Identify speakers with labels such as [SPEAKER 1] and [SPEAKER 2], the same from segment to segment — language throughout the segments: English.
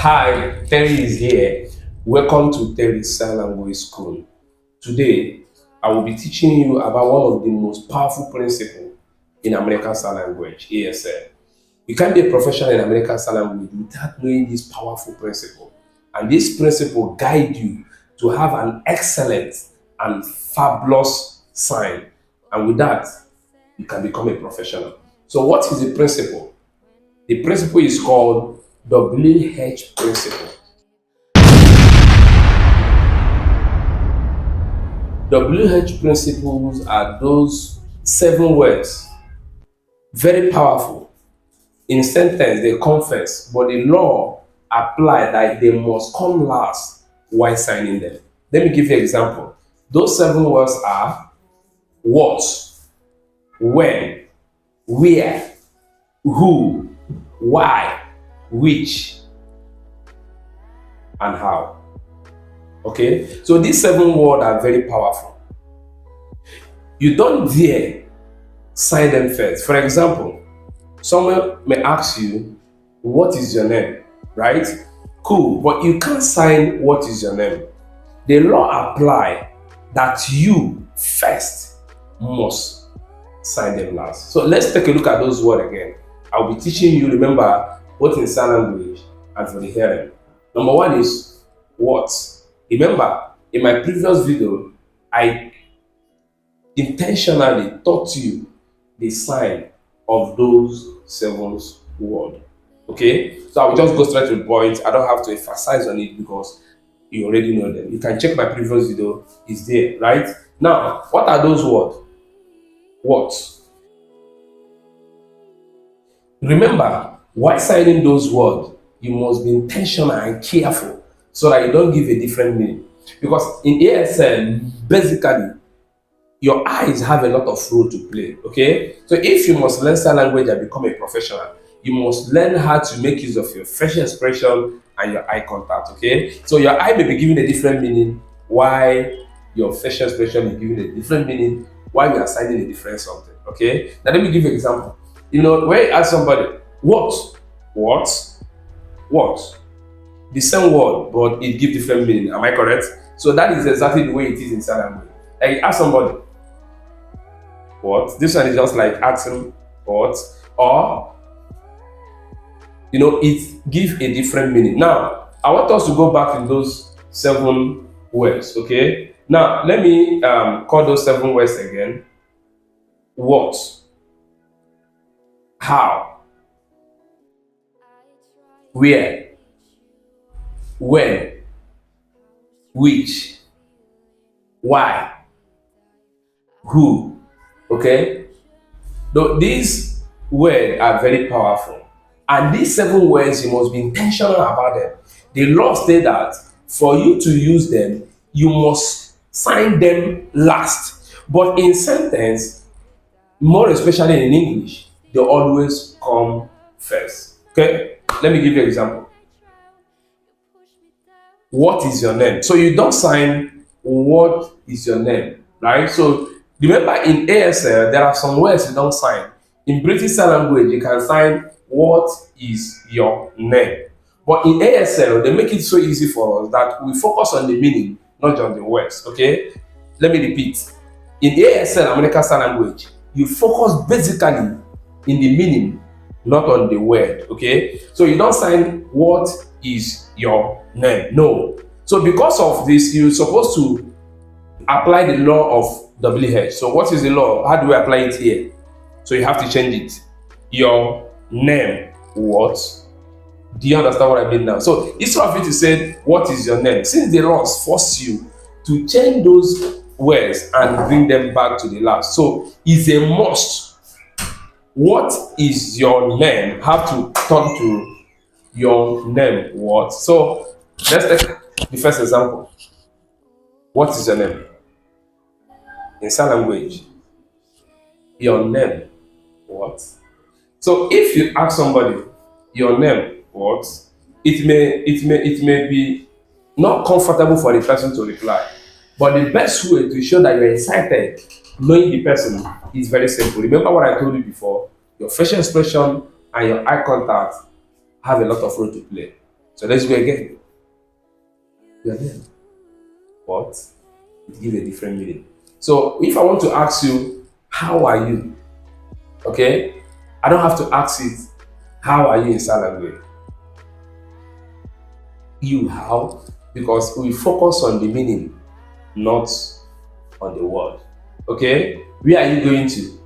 [SPEAKER 1] Hi, Terry is here. Welcome to Terry's Sign Language School. Today, I will be teaching you about one of the most powerful principles in American Sign Language, ASL. You can't be a professional in American Sign Language without knowing this powerful principle. And this principle guide you to have an excellent and fabulous sign. And with that, you can become a professional. So what is the principle? The principle is called WH principle. WH principles are those 7 words, very powerful. In sentence, they come first, but the law apply that they must come last while signing them. Let me give you an example. Those 7 words are what, when, where, who, why, which, and how. Okay, so these 7 words are very powerful. You don't dare sign them first. For example, someone may ask you, what is your name? Right? Cool, but you can't sign what is your name. The law apply that you first must sign them last. So let's take a look at those words again. I'll be teaching you, remember, both in sign language and for the hearing. Number 1 is what. Remember, in my previous video, I intentionally taught you the sign of those 7 words. Okay? So I will just go straight to the point. I don't have to emphasize on it because you already know them. You can check my previous video, it's there, right? Now, what are those words? What? Remember, while signing those words, you must be intentional and careful so that you don't give a different meaning. Because in ASL, basically, your eyes have a lot of role to play. Okay? So if you must learn sign language and become a professional, you must learn how to make use of your facial expression and your eye contact. Okay? So your eye may be giving a different meaning while your facial expression is giving a different meaning while you are signing a different something. Okay? Now let me give you an example. You know, when you ask somebody, what? The same word, but it gives different meaning. Am I correct? So that is exactly the way it is in sign language. Like you ask somebody, what? This one is just like asking what, or it gives a different meaning. Now, I want us to go back in those 7 words. Okay. Now, let me call those 7 words again. What? How? Where? When? Which? Why? Who? Okay? These words are very powerful. And these 7 words, you must be intentional about them. The law states that for you to use them, you must sign them last. But in sentence, more especially in English, they always come first. Okay? Let me give you an example. What is your name? So you don't sign what is your name, right? So remember in ASL, there are some words you don't sign. In British Sign Language, you can sign what is your name. But in ASL, they make it so easy for us that we focus on the meaning, not just the words, okay? Let me repeat. In ASL, American Sign Language, you focus basically in the meaning, not on the word, okay? So you don't sign what is your name, no. So because of this, you're supposed to apply the law of WH. So what is the law? How do we apply it here? So you have to change it. Your name, what? Do you understand what I mean now? So instead of you to say, what is your name? Since the laws force you to change those words and bring them back to the last. So it's a must. What is your name? Have to turn to your name, what? So let's take the first example. What is your name? In sign language, your name, what? So if you ask somebody, your name, what? It may be not comfortable for the person to reply. But the best way to show that you're excited knowing the person is very simple. Remember what I told you before? Your facial expression and your eye contact have a lot of role to play. So let's go again. Your name. What? It gives a different meaning. So if I want to ask you, how are you? Okay? I don't have to ask it, how are you in sign language? You, how? Because we focus on the meaning, not on the word. Okay? Where are you going to?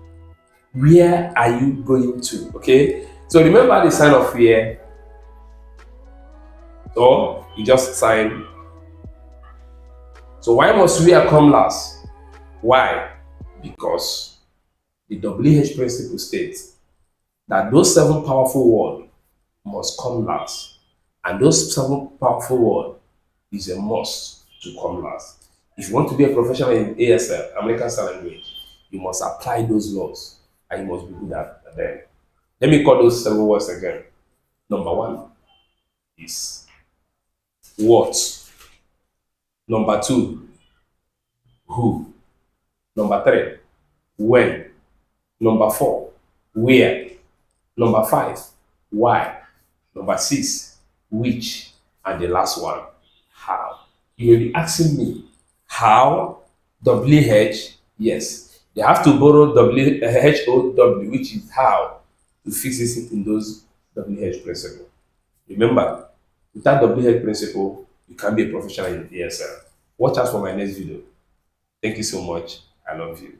[SPEAKER 1] Where are you going to? Okay? So remember the sign of fear. So you just sign. So why must where come last? Why? Because the WH principle states that those seven powerful words must come last. And those seven powerful words is a must to come last. If you want to be a professional in ASL, American Sign Language, you must apply those laws and you must be good at them. Let me call those seven words again. Number one is what. Number two, who. Number three, when. Number four, where. Number five, why. Number six, which. And the last one, how. You may be asking me, how? WH? Yes. They have to borrow WHOW, which is how, to fix it in those WH principle. Remember, without WH principle, you can't be a professional in ASL. Watch out for my next video. Thank you so much. I love you.